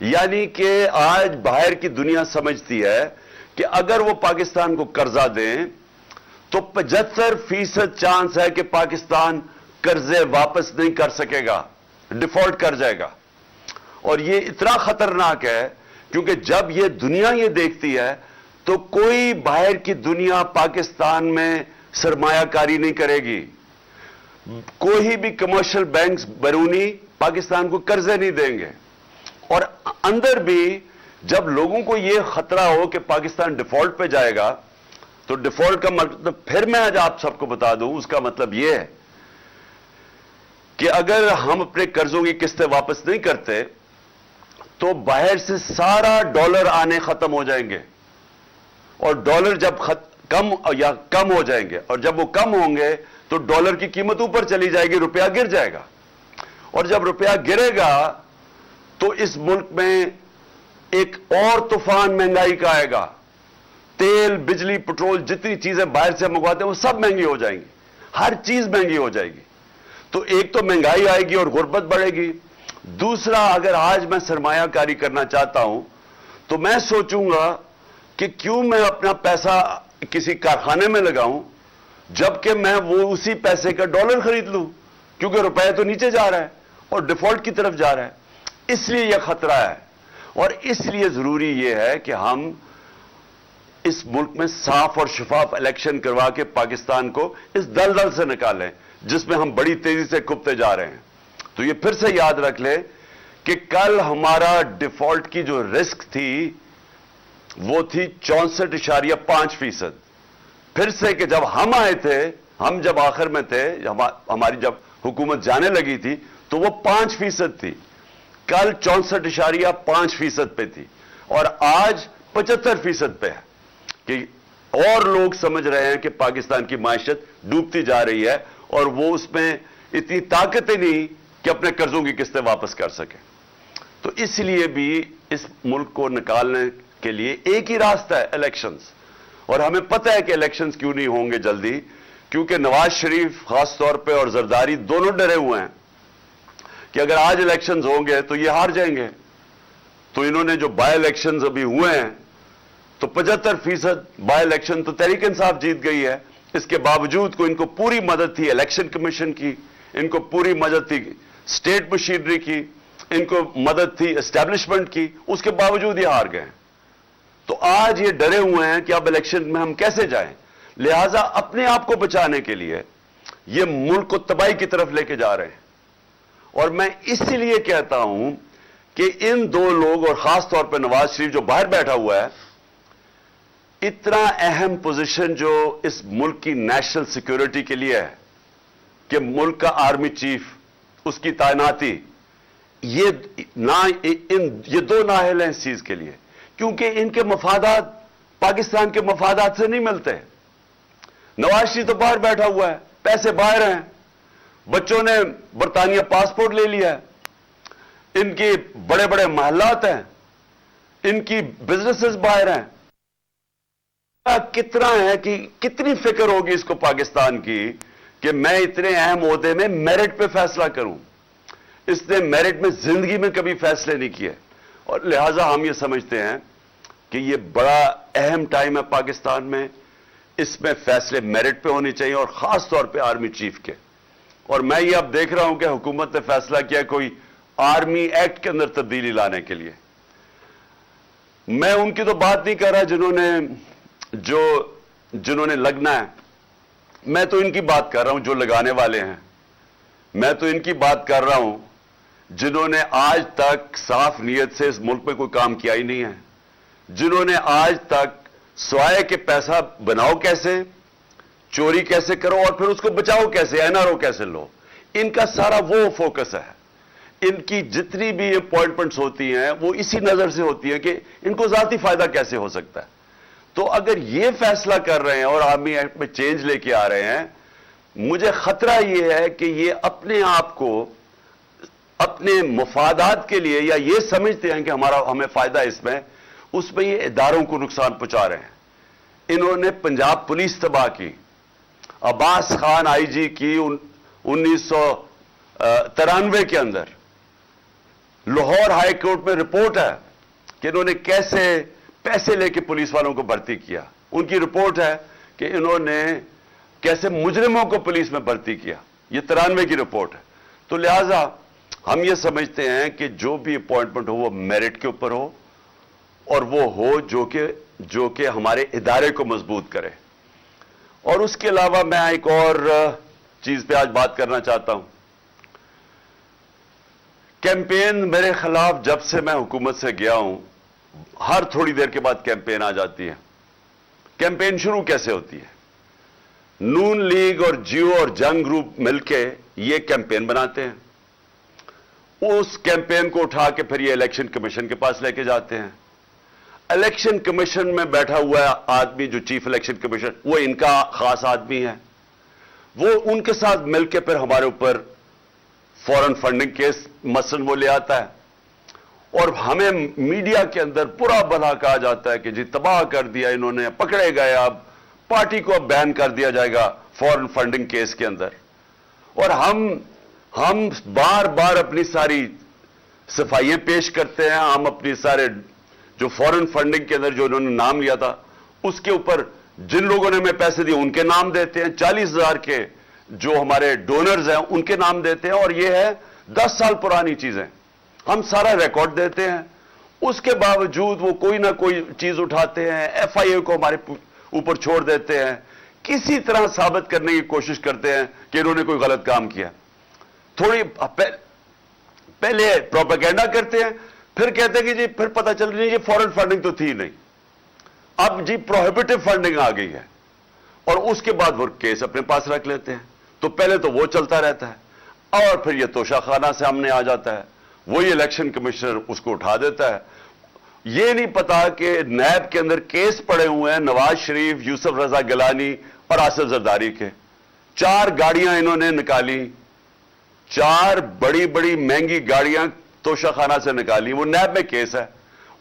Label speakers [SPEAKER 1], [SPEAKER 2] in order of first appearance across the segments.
[SPEAKER 1] یعنی کہ آج باہر کی دنیا سمجھتی ہے کہ اگر وہ پاکستان کو قرضہ دیں تو 75% چانس ہے کہ پاکستان قرضے واپس نہیں کر سکے گا، ڈیفالٹ کر جائے گا. اور یہ اتنا خطرناک ہے کیونکہ جب یہ دنیا یہ دیکھتی ہے تو کوئی باہر کی دنیا پاکستان میں سرمایہ کاری نہیں کرے گی. کوئی بھی کمرشل بینکس بیرونی پاکستان کو قرضے نہیں دیں گے. اور اندر بھی جب لوگوں کو یہ خطرہ ہو کہ پاکستان ڈیفالٹ پہ جائے گا تو ڈیفالٹ کا مطلب پھر میں آج آپ سب کو بتا دوں، اس کا مطلب یہ ہے کہ اگر ہم اپنے قرضوں کی قسطیں واپس نہیں کرتے تو باہر سے سارا ڈالر آنے ختم ہو جائیں گے. اور ڈالر جب کم ہو جائیں گے اور جب وہ کم ہوں گے تو ڈالر کی قیمت اوپر چلی جائے گی، روپیہ گر جائے گا. اور جب روپیہ گرے گا تو اس ملک میں ایک اور طوفان مہنگائی کا آئے گا. تیل، بجلی، پٹرول، جتنی چیزیں باہر سے منگواتے ہیں وہ سب مہنگی ہو جائیں گی. ہر چیز مہنگی ہو جائے گی. تو ایک تو مہنگائی آئے گی اور غربت بڑھے گی. دوسرا، اگر آج میں سرمایہ کاری کرنا چاہتا ہوں تو میں سوچوں گا کہ کیوں میں اپنا پیسہ کسی کارخانے میں لگاؤں جبکہ میں وہ اسی پیسے کا ڈالر خرید لوں، کیونکہ روپے تو نیچے جا رہا ہے اور ڈیفالٹ کی طرف جا رہا ہے. اس لیے یہ خطرہ ہے اور اس لیے ضروری یہ ہے کہ ہم اس ملک میں صاف اور شفاف الیکشن کروا کے پاکستان کو اس دلدل سے نکالیں جس میں ہم بڑی تیزی سے کھپتے جا رہے ہیں. تو یہ پھر سے یاد رکھ لیں کہ کل ہمارا ڈیفالٹ کی جو رسک تھی وہ تھی 64.5%. پھر سے کہ جب ہم آئے تھے، ہم جب آخر میں تھے، ہماری جب حکومت جانے لگی تھی تو وہ 5% تھی. کل 64.5% پہ تھی اور آج 75% پہ ہے. کہ اور لوگ سمجھ رہے ہیں کہ پاکستان کی معیشت ڈوبتی جا رہی ہے اور وہ اس میں اتنی طاقت نہیں کہ اپنے قرضوں کی قسطیں واپس کر سکیں. تو اس لیے بھی اس ملک کو نکالنے کے لیے ایک ہی راستہ ہے، الیکشنز. اور ہمیں پتہ ہے کہ الیکشنز کیوں نہیں ہوں گے جلدی، کیونکہ نواز شریف خاص طور پہ اور زرداری دونوں ڈرے ہوئے ہیں کہ اگر آج الیکشنز ہوں گے تو یہ ہار جائیں گے. تو انہوں نے جو بائی الیکشنز ابھی ہوئے ہیں تو 75% بائی الیکشن تو تحریک انصاف جیت گئی ہے. اس کے باوجود کو ان کو پوری مدد تھی الیکشن کمیشن کی، ان کو پوری مدد تھی اسٹیٹ مشینری کی، ان کو مدد تھی اسٹیبلشمنٹ کی، اس کے باوجود یہ ہار گئے. تو آج یہ ڈرے ہوئے ہیں کہ اب الیکشن میں ہم کیسے جائیں. لہذا اپنے آپ کو بچانے کے لیے یہ ملک کو تباہی کی طرف لے کے جا رہے ہیں. اور میں اس لیے کہتا ہوں کہ ان دو لوگ اور خاص طور پہ نواز شریف جو باہر بیٹھا ہوا ہے، اتنا اہم پوزیشن جو اس ملک کی نیشنل سیکیورٹی کے لیے ہے کہ ملک کا آرمی چیف، اس کی تعیناتی، یہ دو نااہل ہیں اس چیز کے لیے، کیونکہ ان کے مفادات پاکستان کے مفادات سے نہیں ملتے. نواز شریف تو باہر بیٹھا ہوا ہے، پیسے باہر ہیں، بچوں نے برطانیہ پاسپورٹ لے لیا ہے، ان کی بڑے بڑے محلات ہیں، ان کی بزنسز باہر ہیں. کتنا ہے کہ کتنی فکر ہوگی اس کو پاکستان کی کہ میں اتنے اہم عہدے میں میرٹ پہ فیصلہ کروں. اس نے میرٹ میں زندگی میں کبھی فیصلے نہیں کیے اور لہٰذا ہم یہ سمجھتے ہیں کہ یہ بڑا اہم ٹائم ہے پاکستان میں. اس میں فیصلے میرٹ پہ ہونے چاہیے اور خاص طور پہ آرمی چیف کے. اور میں یہ اب دیکھ رہا ہوں کہ حکومت نے فیصلہ کیا کوئی آرمی ایکٹ کے اندر تبدیلی لانے کے لیے. میں ان کی تو بات نہیں کر رہا جنہوں نے لگنا ہے، میں تو ان کی بات کر رہا ہوں جو لگانے والے ہیں. میں تو ان کی بات کر رہا ہوں جنہوں نے آج تک صاف نیت سے اس ملک میں کوئی کام کیا ہی نہیں ہے، جنہوں نے آج تک سوائے کہ پیسہ بناؤ کیسے، چوری کیسے کرو اور پھر اس کو بچاؤ کیسے، NRO کیسے لو، ان کا سارا وہ فوکس ہے. ان کی جتنی بھی اپوائنٹمنٹس ہوتی ہیں وہ اسی نظر سے ہوتی ہیں کہ ان کو ذاتی فائدہ کیسے ہو سکتا ہے. تو اگر یہ فیصلہ کر رہے ہیں اور آرمی ایکٹ میں چینج لے کے آ رہے ہیں، مجھے خطرہ یہ ہے کہ یہ اپنے آپ کو اپنے مفادات کے لیے یا یہ سمجھتے ہیں کہ ہمیں فائدہ اس میں یہ اداروں کو نقصان پہنچا رہے ہیں. انہوں نے پنجاب پولیس تباہ کی، عباس خان آئی جی کی 1993 کے اندر، لاہور ہائی کورٹ میں رپورٹ ہے کہ انہوں نے کیسے پیسے لے کے پولیس والوں کو بھرتی کیا. ان کی رپورٹ ہے کہ انہوں نے کیسے مجرموں کو پولیس میں بھرتی کیا. یہ 93 کی رپورٹ ہے. تو لہذا ہم یہ سمجھتے ہیں کہ جو بھی اپوائنٹمنٹ ہو وہ میرٹ کے اوپر ہو, اور وہ ہو جو کہ ہمارے ادارے کو مضبوط کرے. اور اس کے علاوہ میں ایک اور چیز پہ آج بات کرنا چاہتا ہوں. کیمپین میرے خلاف جب سے میں حکومت سے گیا ہوں, ہر تھوڑی دیر کے بعد کیمپین آ جاتی ہے. کیمپین شروع کیسے ہوتی ہے؟ نون لیگ اور جیو اور جنگ گروپ مل کے یہ کیمپین بناتے ہیں. اس کیمپین کو اٹھا کے پھر یہ الیکشن کمیشن کے پاس لے کے جاتے ہیں. الیکشن کمیشن میں بیٹھا ہوا آدمی جو چیف الیکشن کمیشن, وہ ان کا خاص آدمی ہے. وہ ان کے ساتھ مل کے پھر ہمارے اوپر فورن فنڈنگ کیس مثلاً وہ لے آتا ہے, اور ہمیں میڈیا کے اندر برا بھلا کہا جاتا ہے کہ جی تباہ کر دیا انہوں نے, پکڑے گئے, اب پارٹی کو اب بین کر دیا جائے گا فورن فنڈنگ کیس کے اندر. اور ہم بار بار اپنی ساری صفائیاں پیش کرتے ہیں. ہم اپنی سارے جو فورن فنڈنگ کے اندر جو انہوں نے نام لیا تھا اس کے اوپر جن لوگوں نے ہمیں پیسے دیے ان کے نام دیتے ہیں. 40,000 کے جو ہمارے ڈونرز ہیں ان کے نام دیتے ہیں, اور یہ ہے 10 سال پرانی چیزیں. ہم سارا ریکارڈ دیتے ہیں, اس کے باوجود وہ کوئی نہ کوئی چیز اٹھاتے ہیں, FIA کو ہمارے اوپر چھوڑ دیتے ہیں, کسی طرح ثابت کرنے کی کوشش کرتے ہیں کہ انہوں نے کوئی غلط کام کیا. تھوڑی پہلے پروپیگنڈا کرتے ہیں, پھر کہتے ہیں کہ جی پھر پتہ چل رہی ہے یہ فورن فنڈنگ تو تھی نہیں, اب جی پروہیبٹو فنڈنگ آ گئی ہے, اور اس کے بعد وہ کیس اپنے پاس رکھ لیتے ہیں. تو پہلے تو وہ چلتا رہتا ہے, اور پھر یہ توشہ خانہ سامنے آ جاتا ہے, وہی الیکشن کمشنر اس کو اٹھا دیتا ہے. یہ نہیں پتا کہ نیب کے اندر کیس پڑے ہوئے ہیں نواز شریف, یوسف رضا گیلانی اور آصف زرداری کے. 4 گاڑیاں انہوں نے نکالی, 4 بڑی بڑی مہنگی گاڑیاں توشہ خانہ سے نکالی. وہ نیب میں کیس ہے,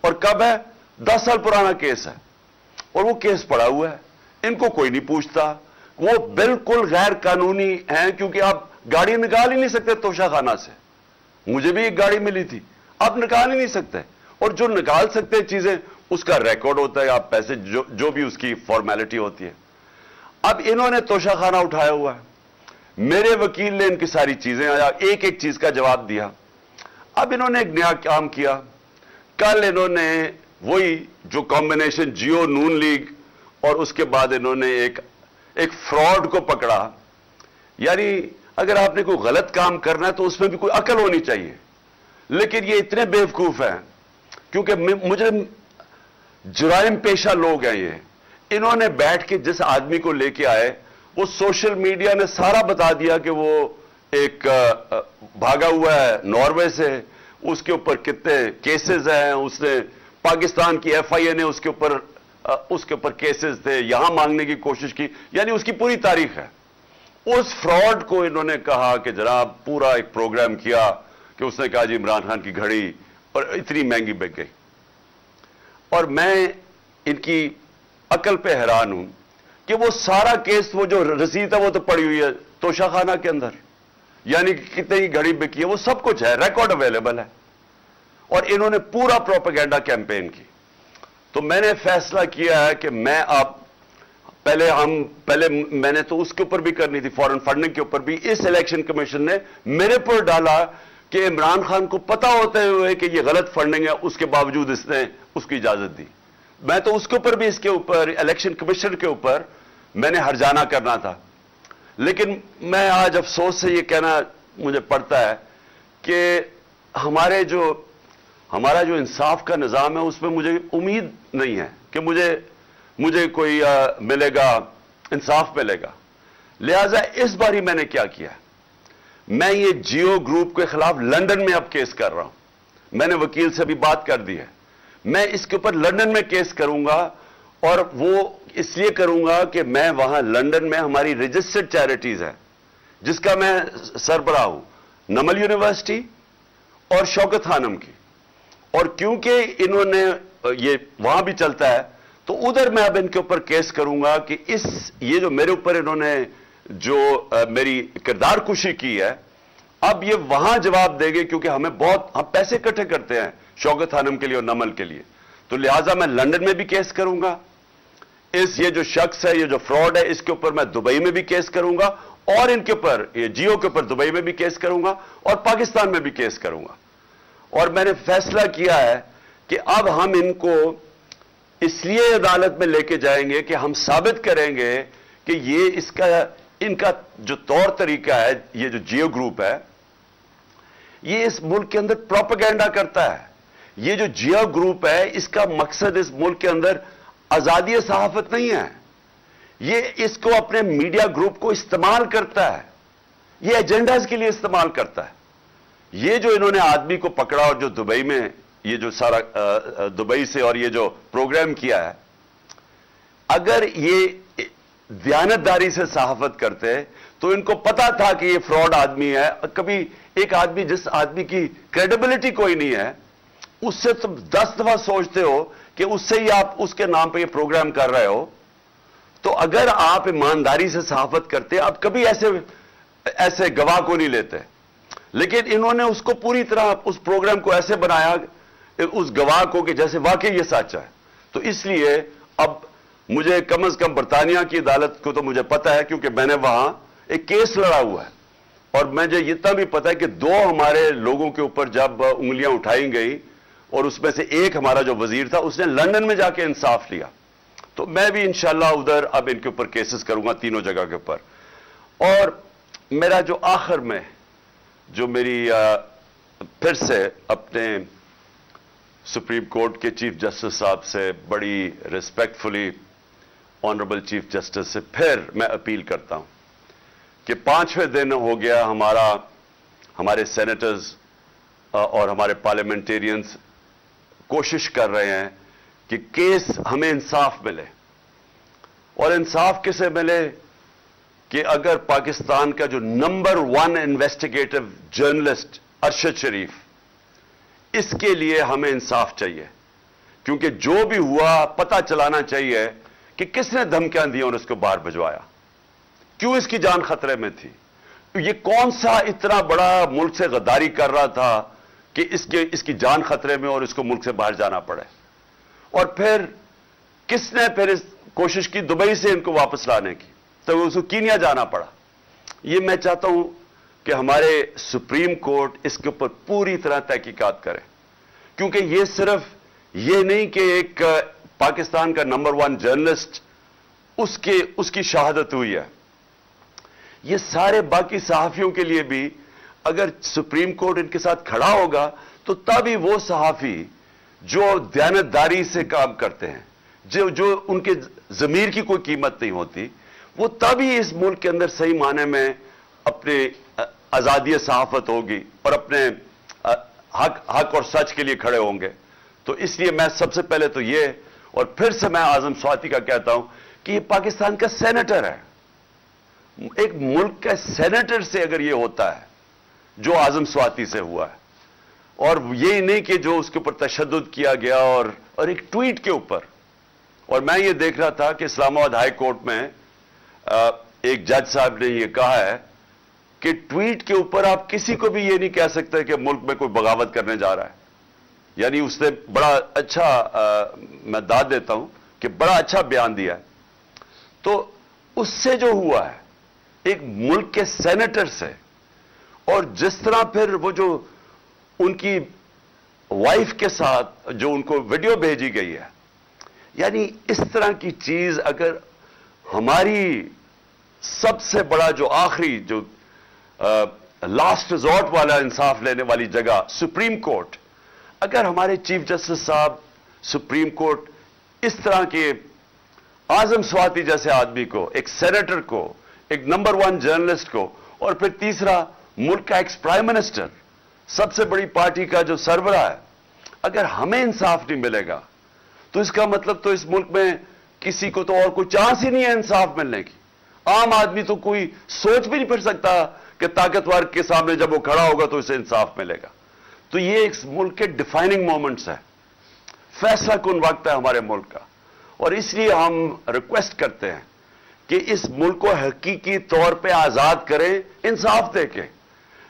[SPEAKER 1] اور کب ہے؟ 10 سال پرانا کیس ہے, اور وہ کیس پڑا ہوا ہے. ان کو کوئی نہیں پوچھتا. وہ بالکل غیر قانونی ہیں, کیونکہ آپ گاڑی نکال ہی نہیں سکتے توشہ خانہ سے. مجھے بھی ایک گاڑی ملی تھی, آپ نکال ہی نہیں سکتے, اور جو نکال سکتے چیزیں اس کا ریکارڈ ہوتا ہے, آپ پیسے جو بھی اس کی فارمیلٹی ہوتی ہے. اب انہوں نے توشہ خانہ اٹھایا ہوا ہے. میرے وکیل نے ان کی ساری چیزیں آیا, ایک ایک چیز کا جواب دیا. اب انہوں نے ایک نیا کام کیا. کل انہوں نے وہی جو کمبینیشن جیو نون لیگ, اور اس کے بعد انہوں نے ایک فراڈ کو پکڑا. یعنی اگر آپ نے کوئی غلط کام کرنا ہے تو اس میں بھی کوئی عقل ہونی چاہیے, لیکن یہ اتنے بیوقوف ہیں, کیونکہ مجھے جرائم پیشہ لوگ ہیں یہ. انہوں نے بیٹھ کے جس آدمی کو لے کے آئے, وہ سوشل میڈیا نے سارا بتا دیا کہ وہ ایک بھاگا ہوا ہے ناروے سے, اس کے اوپر کتنے کیسز ہیں, اس نے پاکستان کی FIA نے اس کے اوپر کیسز تھے, یہاں مانگنے کی کوشش کی. یعنی اس کی پوری تاریخ ہے. اس فراڈ کو انہوں نے کہا کہ جناب پورا ایک پروگرام کیا کہ اس نے کہا جی عمران خان کی گھڑی, اور اتنی مہنگی بک گئی. اور میں ان کی عقل پہ حیران ہوں کہ وہ سارا کیس, وہ جو رسید ہے وہ تو پڑی ہوئی ہے توشہ خانہ کے اندر, یعنی کتنے کی گھڑی بکی ہے وہ سب کچھ ہے, ریکارڈ اویلیبل ہے. اور انہوں نے پورا پروپیگنڈا کیمپین کی. تو میں نے فیصلہ کیا ہے کہ میں پہلے میں نے تو اس کے اوپر بھی کرنی تھی, فورن فنڈنگ کے اوپر بھی. اس الیکشن کمیشن نے میرے پر ڈالا کہ عمران خان کو پتا ہوتے ہوئے کہ یہ غلط فنڈنگ ہے, اس کے باوجود اس نے اس کی اجازت دی. میں تو اس کے اوپر بھی, اس کے اوپر الیکشن کمیشن کے اوپر میں نے ہرجانہ کرنا تھا. لیکن میں آج افسوس سے یہ کہنا مجھے پڑتا ہے کہ ہمارا جو انصاف کا نظام ہے اس میں مجھے امید نہیں ہے کہ مجھے کوئی ملے گا, انصاف ملے گا. لہذا اس بار ہی میں نے کیا کیا, میں یہ جیو گروپ کے خلاف لندن میں اب کیس کر رہا ہوں. میں نے وکیل سے بھی بات کر دی ہے. میں اس کے اوپر لندن میں کیس کروں گا, اور وہ اس لیے کروں گا کہ میں وہاں لندن میں ہماری رجسٹرڈ چیریٹیز ہیں جس کا میں سربراہ ہوں, نمل یونیورسٹی اور شوکت خانم کی. اور کیونکہ انہوں نے یہ وہاں بھی چلتا ہے, تو ادھر میں اب ان کے اوپر کیس کروں گا کہ یہ جو میرے اوپر انہوں نے جو میری کردار کشی کی ہے, اب یہ وہاں جواب دیں گے کیونکہ ہم پیسے اکٹھے کرتے ہیں شوکت خانم کے لیے اور نمل کے لیے، تو لہٰذا میں لندن میں بھی کیس کروں گا، یہ جو شخص ہے، یہ جو فراڈ ہے، اس کے اوپر میں دبئی میں بھی کیس کروں گا، اور ان کے اوپر، یہ جیو کے اوپر دبئی میں بھی کیس کروں گا اور پاکستان میں بھی کیس کروں گا۔ اور میں نے فیصلہ کیا ہے کہ اب ہم ان کو اس لیے عدالت میں لے کے جائیں گے کہ ہم ثابت کریں گے کہ یہ ان کا جو طور طریقہ ہے، یہ جو جیو گروپ ہے، یہ اس ملک کے اندر پروپیگنڈا کرتا ہے۔ یہ جو جیو گروپ ہے، اس کا مقصد اس ملک کے اندر آزادی صحافت نہیں ہے، یہ اس کو اپنے میڈیا گروپ کو استعمال کرتا ہے، یہ ایجنڈاز کے لیے استعمال کرتا ہے۔ یہ جو انہوں نے آدمی کو پکڑا اور جو دبئی میں یہ جو سارا دبئی سے اور یہ جو پروگرام کیا ہے، اگر یہ دیانتداری سے صحافت کرتے تو ان کو پتا تھا کہ یہ فراڈ آدمی ہے۔ کبھی ایک آدمی، جس آدمی کی کریڈیبلٹی کوئی نہیں ہے، اس سے تم 10 دفعہ سوچتے ہو کہ اس سے ہی آپ اس کے نام پہ یہ پروگرام کر رہے ہو، تو اگر آپ ایمانداری سے صحافت کرتے آپ کبھی ایسے گواہ کو نہیں لیتے، لیکن انہوں نے اس کو پوری طرح اس پروگرام کو ایسے بنایا اس گواہ کو کہ جیسے واقعی یہ سچ ہے۔ تو اس لیے اب مجھے کم از کم برطانیہ کی عدالت کو تو مجھے پتا ہے، کیونکہ میں نے وہاں ایک کیس لڑا ہوا ہے، اور مجھے اتنا بھی پتا ہے کہ 2 ہمارے لوگوں کے اوپر جب انگلیاں اٹھائی گئی اور اس میں سے ایک ہمارا جو وزیر تھا اس نے لندن میں جا کے انصاف لیا، تو میں بھی انشاءاللہ ادھر اب ان کے اوپر کیسز کروں گا تینوں جگہ کے اوپر۔ اور میرا جو آخر میں جو میری پھر سے اپنے سپریم کورٹ کے چیف جسٹس صاحب سے بڑی ریسپیکٹفلی، آنریبل چیف جسٹس سے پھر میں اپیل کرتا ہوں کہ 5ویں دن ہو گیا ہمارے سینیٹرز اور ہمارے پارلیمنٹیرینز کوشش کر رہے ہیں کہ کیس ہمیں انصاف ملے، اور انصاف کسے ملے کہ اگر پاکستان کا جو نمبر 1 انویسٹیگیٹو جرنلسٹ ارشد شریف، اس کے لیے ہمیں انصاف چاہیے، کیونکہ جو بھی ہوا پتہ چلانا چاہیے کہ کس نے دھمکیاں دی اور اس کو باہر بھجوایا، کیوں اس کی جان خطرے میں تھی، یہ کون سا اتنا بڑا ملک سے غداری کر رہا تھا کہ اس کی جان خطرے میں اور اس کو ملک سے باہر جانا پڑے، اور پھر کس نے پھر اس کوشش کی دبئی سے ان کو واپس لانے کی، تو اس کو کینیا جانا پڑا۔ یہ میں چاہتا ہوں کہ ہمارے سپریم کورٹ اس کے اوپر پوری طرح تحقیقات کرے، کیونکہ یہ صرف یہ نہیں کہ ایک پاکستان کا نمبر 1 جرنلسٹ اس کی شہادت ہوئی ہے، یہ سارے باقی صحافیوں کے لیے بھی اگر سپریم کورٹ ان کے ساتھ کھڑا ہوگا تو تبھی وہ صحافی جو دیانتداری سے کام کرتے ہیں، جو ان کے ضمیر کی کوئی قیمت نہیں ہوتی، وہ تبھی اس ملک کے اندر صحیح معنی میں اپنے آزادی صحافت ہوگی اور اپنے حق اور سچ کے لیے کھڑے ہوں گے۔ تو اس لیے میں سب سے پہلے تو یہ، اور پھر سے میں اعظم سواتی کا کہتا ہوں کہ یہ پاکستان کا سینیٹر ہے، ایک ملک کا سینیٹر سے اگر یہ ہوتا ہے جو اعظم سواتی سے ہوا ہے، اور یہ نہیں کہ جو اس کے اوپر تشدد کیا گیا اور ایک ٹویٹ کے اوپر، اور میں یہ دیکھ رہا تھا کہ اسلام آباد ہائی کورٹ میں ایک جج صاحب نے یہ کہا ہے کہ ٹویٹ کے اوپر آپ کسی کو بھی یہ نہیں کہہ سکتے کہ ملک میں کوئی بغاوت کرنے جا رہا ہے، یعنی اس نے بڑا اچھا، میں داد دیتا ہوں کہ بڑا اچھا بیان دیا ہے۔ تو اس سے جو ہوا ہے ایک ملک کے سینیٹر سے، اور جس طرح پھر وہ جو ان کی وائف کے ساتھ جو ان کو ویڈیو بھیجی گئی ہے، یعنی اس طرح کی چیز اگر ہماری سب سے بڑا جو آخری جو لاسٹ ریزورٹ والا انصاف لینے والی جگہ سپریم کورٹ، اگر ہمارے چیف جسٹس صاحب سپریم کورٹ اس طرح کے اعظم سواتی جیسے آدمی کو، ایک سینیٹر کو، ایک نمبر 1 جرنلسٹ کو، اور پھر تیسرا ملک کا ایکس پرائم منسٹر، سب سے بڑی پارٹی کا جو سربراہ ہے، اگر ہمیں انصاف نہیں ملے گا تو اس کا مطلب تو اس ملک میں کسی کو تو اور کوئی چانس ہی نہیں ہے انصاف ملنے کی۔ عام آدمی تو کوئی سوچ بھی نہیں پھر سکتا کہ طاقتور کے سامنے جب وہ کھڑا ہوگا تو اسے انصاف ملے گا۔ تو یہ ایک ملک کے ڈیفائننگ مومنٹس ہے، فیصلہ کن وقت ہے ہمارے ملک کا، اور اس لیے ہم ریکویسٹ کرتے ہیں کہ اس ملک کو حقیقی طور پہ آزاد کریں انصاف دے کے۔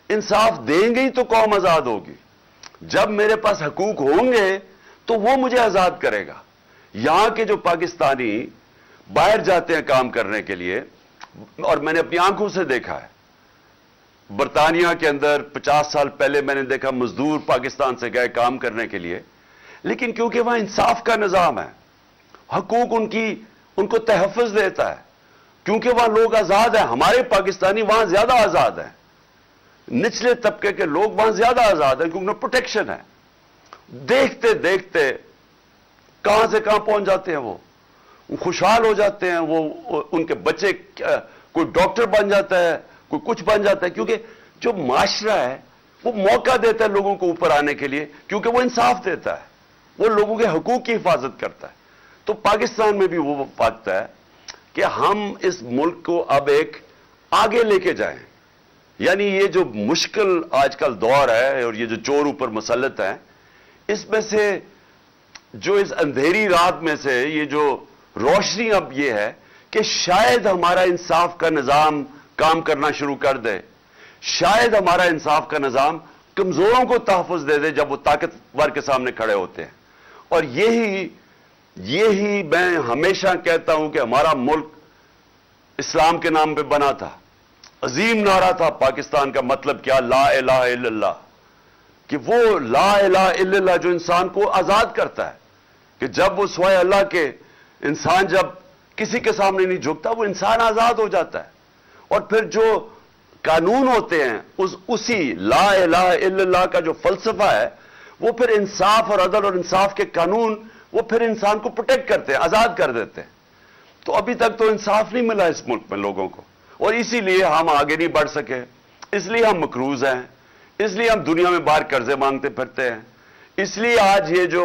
[SPEAKER 1] انصاف دیں گے ہی تو قوم آزاد ہوگی. جب میرے پاس حقوق ہوں گے تو وہ مجھے آزاد کرے گا. یہاں کے جو پاکستانی باہر جاتے ہیں کام کرنے کے لیے, اور میں نے اپنی آنکھوں سے دیکھا ہے, برطانیہ کے اندر 50 سال پہلے میں نے دیکھا مزدور پاکستان سے گئے کام کرنے کے لیے, لیکن کیونکہ وہاں انصاف کا نظام ہے, حقوق ان کو تحفظ دیتا ہے, کیونکہ وہاں لوگ آزاد ہیں. ہمارے پاکستانی وہاں زیادہ آزاد ہیں, نچلے طبقے کے لوگ وہاں زیادہ آزاد ہیں کیونکہ پروٹیکشن ہے. دیکھتے دیکھتے کہاں سے کہاں پہنچ جاتے ہیں, وہ خوشحال ہو جاتے ہیں, وہ ان کے بچے کوئی ڈاکٹر بن جاتا ہے, کوئی کچھ بن جاتا ہے, کیونکہ جو معاشرہ ہے وہ موقع دیتا ہے لوگوں کو اوپر آنے کے لیے, کیونکہ وہ انصاف دیتا ہے, وہ لوگوں کے حقوق کی حفاظت کرتا ہے. تو پاکستان میں بھی وہ وقت ہے کہ ہم اس ملک کو اب ایک آگے لے کے جائیں. یعنی یہ جو مشکل آج کل دور ہے اور یہ جو چور اوپر مسلط ہیں, اس میں سے جو اس اندھیری رات میں سے یہ جو روشنی اب یہ ہے کہ شاید ہمارا انصاف کا نظام کام کرنا شروع کر دے, شاید ہمارا انصاف کا نظام کمزوروں کو تحفظ دے دے جب وہ طاقتور کے سامنے کھڑے ہوتے ہیں. اور یہی میں ہمیشہ کہتا ہوں کہ ہمارا ملک اسلام کے نام پہ بنا تھا. عظیم نعرہ تھا پاکستان کا, مطلب کیا, لا الہ الا اللہ, کہ وہ لا الہ الا اللہ جو انسان کو آزاد کرتا ہے, کہ جب وہ سوائے اللہ کے انسان جب کسی کے سامنے نہیں جھکتا وہ انسان آزاد ہو جاتا ہے. اور پھر جو قانون ہوتے ہیں اسی لا الہ الا اللہ کا جو فلسفہ ہے وہ پھر انصاف اور عدل اور انصاف کے قانون وہ پھر انسان کو پروٹیکٹ کرتے ہیں, آزاد کر دیتے ہیں. تو ابھی تک تو انصاف نہیں ملا اس ملک میں لوگوں کو, اور اسی لیے ہم آگے نہیں بڑھ سکے, اس لیے ہم مقروض ہیں, اس لیے ہم دنیا میں باہر قرضے مانگتے پھرتے ہیں, اس لیے آج یہ جو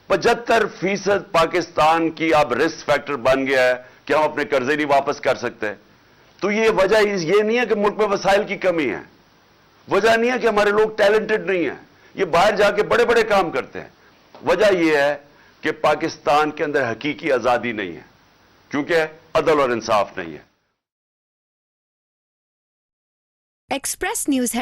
[SPEAKER 1] 75% پاکستان کی اب رسک فیکٹر بن گیا ہے کہ ہم اپنے قرضے نہیں واپس کر سکتے. تو یہ وجہ یہ نہیں ہے کہ ملک میں وسائل کی کمی ہے, وجہ نہیں ہے کہ ہمارے لوگ ٹیلنٹڈ نہیں ہیں, یہ باہر جا کے بڑے بڑے کام کرتے ہیں. وجہ یہ ہے کہ پاکستان کے اندر حقیقی آزادی نہیں ہے, کیونکہ عدل اور انصاف نہیں ہے.
[SPEAKER 2] ایکسپریس نیوز ہے